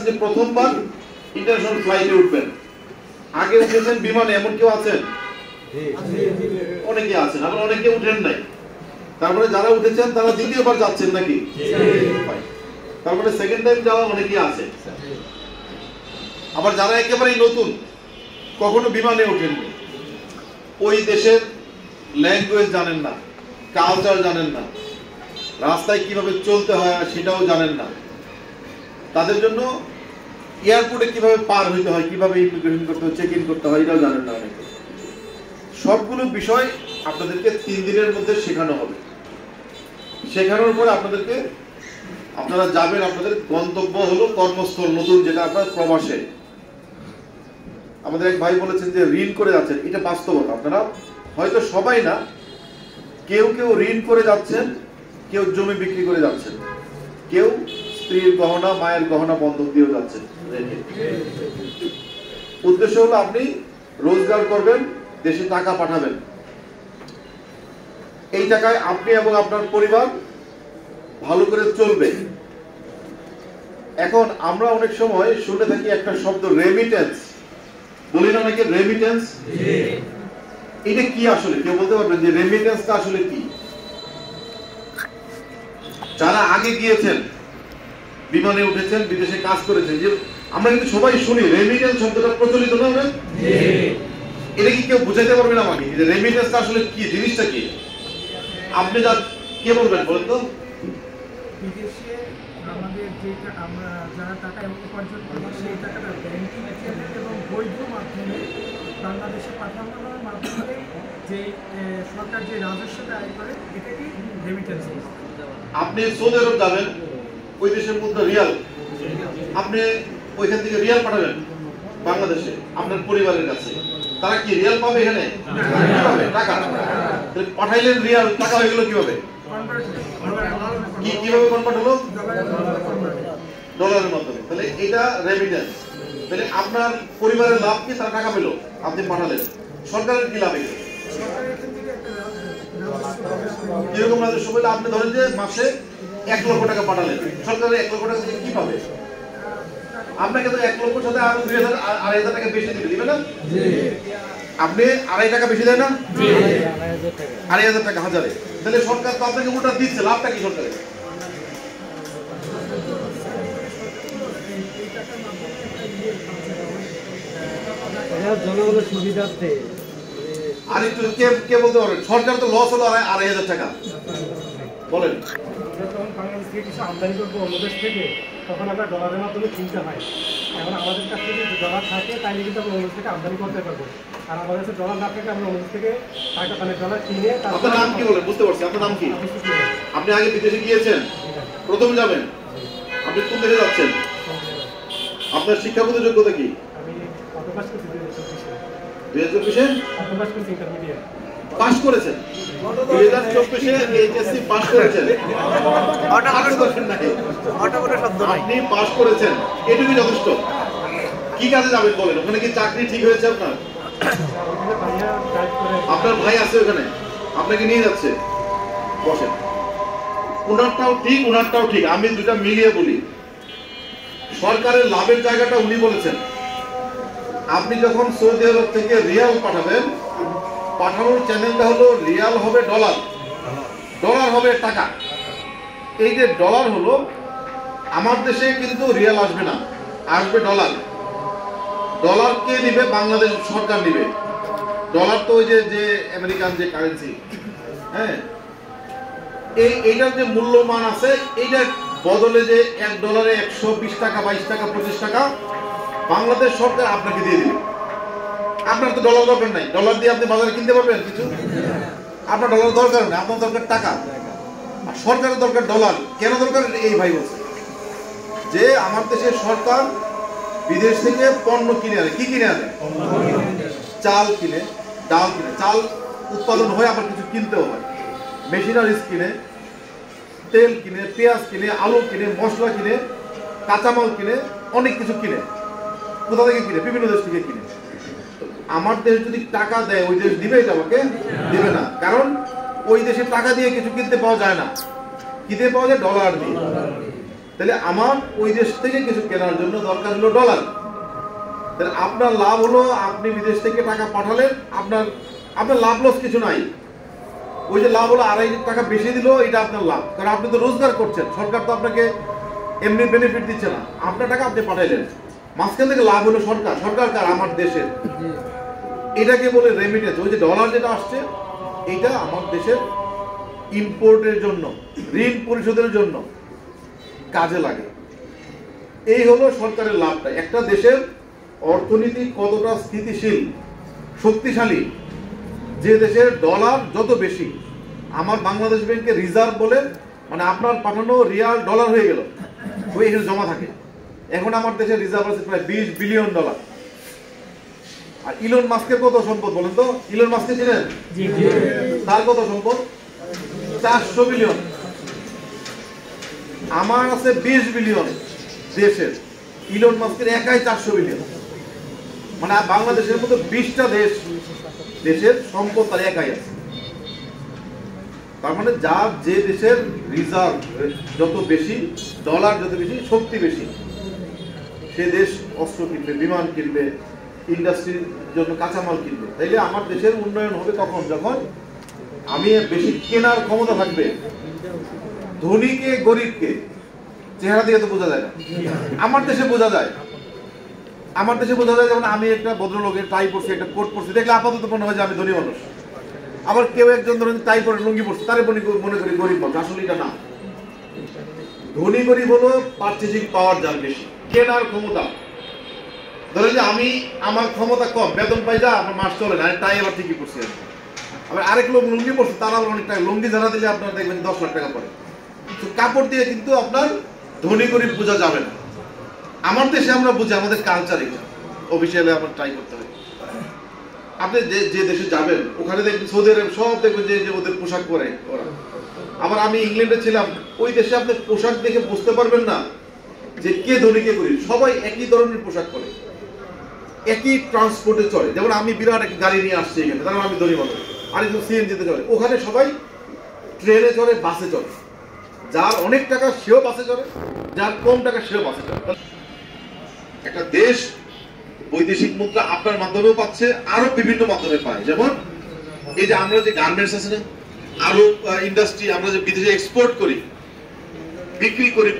আছে যে প্রথমবার ইন্টারন্যাশনাল ফ্লাইটে উঠবেন, আগে উঠেছেন বিমানে, এমন কেউ আছেন? অনেকে আছেন, আবার অনেকে উঠেন নাই। তারপরে যারা উঠেছেন তারা দ্বিতীয়বার যাচ্ছেন নাকি? তারপরে সেকেন্ড টাইম যাওয়া অনেকেই আছে। আবার যারা একেবারেই নতুন, কখনো বিমানে ওঠেননি, ওই দেশের ল্যাঙ্গুয়েজ জানেন না, কালচার জানেন না, রাস্তায় কিভাবে চলতে হয় সেটাও জানেন না, তাদের জন্য এয়ারপোর্টে কিভাবে পার হইতে হয়, কিভাবে ইমিগ্রেশন করতে হয়, চেক ইন করতে হয়, এটাও জানেন না অনেকে। সবগুলো বিষয় আপনাদেরকে 3 দিনের মধ্যে শেখানো হবে। শেখানোর পরে আপনারা যাবেন, আপনাদের গন্তব্য হলো কর্মস্থল নতুন, যেটা আপনার প্রবাসে। আমাদের এক ভাই বলেছেন যে ঋণ করে যাচ্ছেন, এটা বাস্তবতা। আপনারা হয়তো সবাই না, কেউ কেউ ঋণ করে যাচ্ছেন, কেউ জমি বিক্রি করে যাচ্ছেন, কেউ স্ত্রীর গহনা, মায়ের গহনা বন্ধক দিয়ে যাচ্ছেন। উদ্দেশ্য হলো আপনি রোজগার করবেন, দেশে টাকা পাঠাবেন, এই টাকায় আপনি এবং আপনার পরিবার ভালো করে চলবে। এখন আমরা অনেক সময় শুনে থাকি একটা শব্দ রেমিটেন্স, বলি না অনেকে রেমিটেন্স। এটা কি আসলে কেউ বলতে পারবেন যে রেমিটেন্সটা আসলে কি? যারা আগে গিয়েছেন, বিমানে উঠেছেন, বিদেশে কাজ করেছেন, যে আমরা কিন্তু সবাই শুনি রেমিটেন্স শব্দটা প্রচলিত না? এটা কি কেউ বুঝাইতে পারবেন আমাকে যে রেমিটেন্সটা আসলে কি, জিনিসটা কি? আপনি কে বলবেন বলেন তো? বিদেশে আমাদের যেটা আমরা যারা টাকা উপার্জন করি সেই টাকাটা ব্যাংকিং এবং বৈধ মাধ্যমে বাংলাদেশে পাঠানোর মাধ্যমে যে সরকার যে রাজস্বটা আয় করে এটাকে রেমিটেন্স। আপনি সৌদি আরব যাবেন, ওই দেশের মুদ্রা রিয়াল, আপনি ওইখান থেকে রিয়াল পাঠাবেন বাংলাদেশে আপনার পরিবারের কাছে, তারা কি রিয়াল পাবে? এখানে কিভাবে টাকা পাঠাইলেন? রিয়াল টাকা হয়ে গেল কিভাবে? কিভাবে কনভার্ট হলো? ডলারের মাধ্যমে। তাহলে এটা রেমিটেন্স। তাহলে আপনার পরিবারের লাভ কি? তারা টাকা পেল, আপনি পাঠালেন। সরকারের কি লাভ? কিরকম রাজস্ব পেলে? আপনি ধরেন যে মাসে 1 লক্ষ টাকা পাঠালেন, সরকারের 1 লক্ষ টাকা থেকে কি পাবে? আপনাকে তো 1 লক্ষর সাথে আরো 2,000 2,500 টাকা বেশি দিবে না? আপনি 2.5 টাকা বেশি দেয় না? 2,500 টাকা হাজারে। তাহলে সরকার তো আপনাকে ওটা দিচ্ছে, লাভটা কি সরকারের? জনগণের সুবিধার্থে। আর একটু কে বলতে পারবেন সরকার তো লস হলো 2,500 টাকা? বলেন। যখন বাংলাদেশ থেকে কিছু আমদানি করবো অন্য দেশ থেকে, তখন আমরা ডলারের মাধ্যমে কিনতে হয়। এখন আমাদের কাছে যদি ডলার থাকে তাহলে কিন্তু আমরা অন্য দেশ থেকে আমদানি করতে পারবো। আর আমাদের কাছে ডলার না থাকে আমরা অন্য দেশ থেকে টাকা ডলার কিনে। আপনার নাম কি বলেন? বুঝতে পারছি, আপনার নাম কি? আপনি আগে বিদেশে গিয়েছেন, প্রথম যাবেন, আপনি কোন দেশে যাচ্ছেন? আপনার শিক্ষাগত যোগ্যতা কি? আমি অটোপাস করছি 2024-এ ইন্টারমিডিয়েট পাস করেছেন। 2024-এ এইচএসসি পাস করেছেন, আপনি পাস করেছেন, এটুকুই যথেষ্ট। কি কাজে যাবেন বলেন? ওখানে কি চাকরি ঠিক হয়েছে আপনার? আপনার ভাই আছে ওখানে, আপনাকে নিয়ে যাচ্ছে, বসেন। উনারটাও ঠিক, উনারটাও ঠিক, আমি দুটা মিলিয়ে বলি। সরকারের লাভের জায়গাটা উনি বলেছেন। আপনি যখন সৌদি আরব থেকে রিয়াল পাঠাবেন, পাঠানোর চ্যানেলটা হলো রিয়াল হবে ডলার, ডলার হবে টাকা। এই যে ডলার হলো, আমার দেশে কিন্তু রিয়াল আসবে না, আসবে ডলার। ডলার কে নিবে? বাংলাদেশ সরকার নিবে। ডলার তো ওই যে আমেরিকান যে কারেন্সি, হ্যাঁ, এইটার যে মূল্যমান আছে, এইটার বদলে যে $1 120 টাকা, 22 টাকা, 25 টাকা বাংলাদেশ সরকার আপনাকে দিয়ে দিবে। আপনার তো ডলার দরকার নাই, ডলার দিয়ে আপনি বাজারে কিনতে পারবেন কিছু? আপনার ডলার দরকার নেই, আপনার দরকার টাকা। আর সরকারের দরকার ডলার। কেন দরকার? এই ভাই বলছে যে আমার দেশের সরকার বিদেশ থেকে পণ্য কিনে আনে। কি কিনে আনে? চাল কিনে, ডাল কিনে। চাল উৎপাদন হয়, আবার কিছু কিনতেও হয়। মেশিনারিজ কিনে, তেল কিনে, পেঁয়াজ কিনে, আলু কিনে, মশলা কিনে, কাঁচামাল কিনে, অনেক কিছু কিনে। কোথা থেকে কিনে? বিভিন্ন দেশ থেকে কিনে। আমার দেশ যদি টাকা দেয়, ওই দেশ দিবে এটা আমাকে? দিবে না। কারণ ওই দেশে টাকা দিয়ে কিছু কিনতে পাওয়া যায় না, কিনতে পাওয়া যায় ডলার দিয়ে। তাহলে আমার ওই দেশ থেকে কিছু কেনার জন্য দরকার হলো ডলার। তাহলে আপনার লাভ হলো আপনি বিদেশ থেকে টাকা পাঠালেন, আপনার লাভ লস কিছু নাই। ওই যে লাভ হলো 2.5 টাকা বেশি দিল, এটা আপনার লাভ, কারণ আপনি তো রোজগার করছেন, সরকার তো আপনাকে এমনি বেনিফিট দিচ্ছে না, আপনার টাকা আপনি পাঠাইলেন, মাঝখান থেকে লাভ হলো সরকার কার? আমার দেশের। এটাকে বলে রেমিটেন্স। ওই যে ডলার যেটা আসছে, এটা আমার দেশের ইম্পোর্টের জন্য, ঋণ পরিশোধের জন্য কাজে লাগে। এই হলো সরকারের লাভটা। একটা দেশের অর্থনীতি কতটা স্থিতিশীল, শক্তিশালী, যে দেশের ডলার যত বেশি। আমার বাংলাদেশ ব্যাংকে রিজার্ভ বলে, মানে আপনার পাঠানো রিয়াল ডলার হয়ে গেল, ওই এখানে জমা থাকে। এখন আমার দেশের রিজার্ভ আছে প্রায় $20 বিলিয়ন। আর ইলন মাস্কের কত সম্পদ বলেন তো? ইলন মাস্কে ছিলেন, তার কত সম্পদ? 400 বিলিয়ন। আমার আছে 20 বিলিয়ন দেশের, ইলন মাস্কের একাই 400 বিলিয়ন। মানে বাংলাদেশের মতো 20টা দেশের সম্পদ তার একাই আছে। তার মানে যার যে দেশের রিজার্ভ যত বেশি, ডলার যত বেশি, শক্তি বেশি, সে দেশ অস্ত্র কিনবে, বিমান কিনবে, ইন্ডাস্ট্রির জন্য কাঁচামাল কিনবে। তাইলে আমার দেশের উন্নয়ন হবে কখন? যখন আমি বেশি কেনার ক্ষমতা থাকবে। ধনীকে গরিবকে চেহারা দিয়ে তো বোঝা যায় না। আমার দেশে বোঝা যায়, যেমন আমি একটা ভদ্রলোকের টাই পরছি, একটা কোট পরছি, দেখলে আপাতত মনে হয় যে আমি ধনী মানুষ। আবার কেউ একজন ধরেন টাই পরে লুঙ্গি পরছে, তারে মনে করি গরিব মানুষ। আসলে এটা না। ধনী গরিব হলো পারচেজিং পাওয়ার যার বেশি, কেনার ক্ষমতা। ধরেন যে আমার ক্ষমতা কম, বেতন পাই, যা আমার মাস চলে না, টাই আবার ঠিকই পড়ছে। আবার আরেক লোক লুঙ্গি পড়ছে, তারা আবার অনেক টাকা। লুঙ্গি ঝাড়া দিলে আপনার দেখবেন 10 লাখ টাকা পড়ে। তো কাপড় দিয়ে কিন্তু আপনার ধনী গরিব বোঝা যাবে না। আমার দেশে আমরা বুঝি, আমাদের কালচার এটা, অফিসিয়ালি আমার ট্রাই করতে হবে। আপনি যে দেশে যাবেন, ওখানে দেখবেন সৌদি আরব সব দেখবেন যে ওদের পোশাক পরে ওরা। আবার আমি ইংল্যান্ডে ছিলাম, ওই দেশে আপনি পোশাক দেখে বুঝতে পারবেন না যে কে ধনী কে গরিব। সবাই একই ধরনের পোশাক পরে, একই ট্রান্সপোর্টে চলে। যেমন আমি বিরাট একটা গাড়ি নিয়ে আসছি এখানে, তার আমি ধনী মানুষ, আর একটু সিএনজিতে চলে। ওখানে সবাই ট্রেনে চলে, বাসে চলে। যার অনেক টাকা সেও বাসে চলে, যার কম টাকা সেও বাসে চলে। একটা দেশ বৈদেশিক মুদ্রা আপনার মাধ্যমেও পাচ্ছে, আরো বিভিন্ন মাধ্যমে পায়। যেমন এই যে আমরা যে গার্মেন্টস আছে না, আরো ইন্ডাস্ট্রি, আমরা যে বিদেশে এক্সপোর্ট করি, বিক্রি করি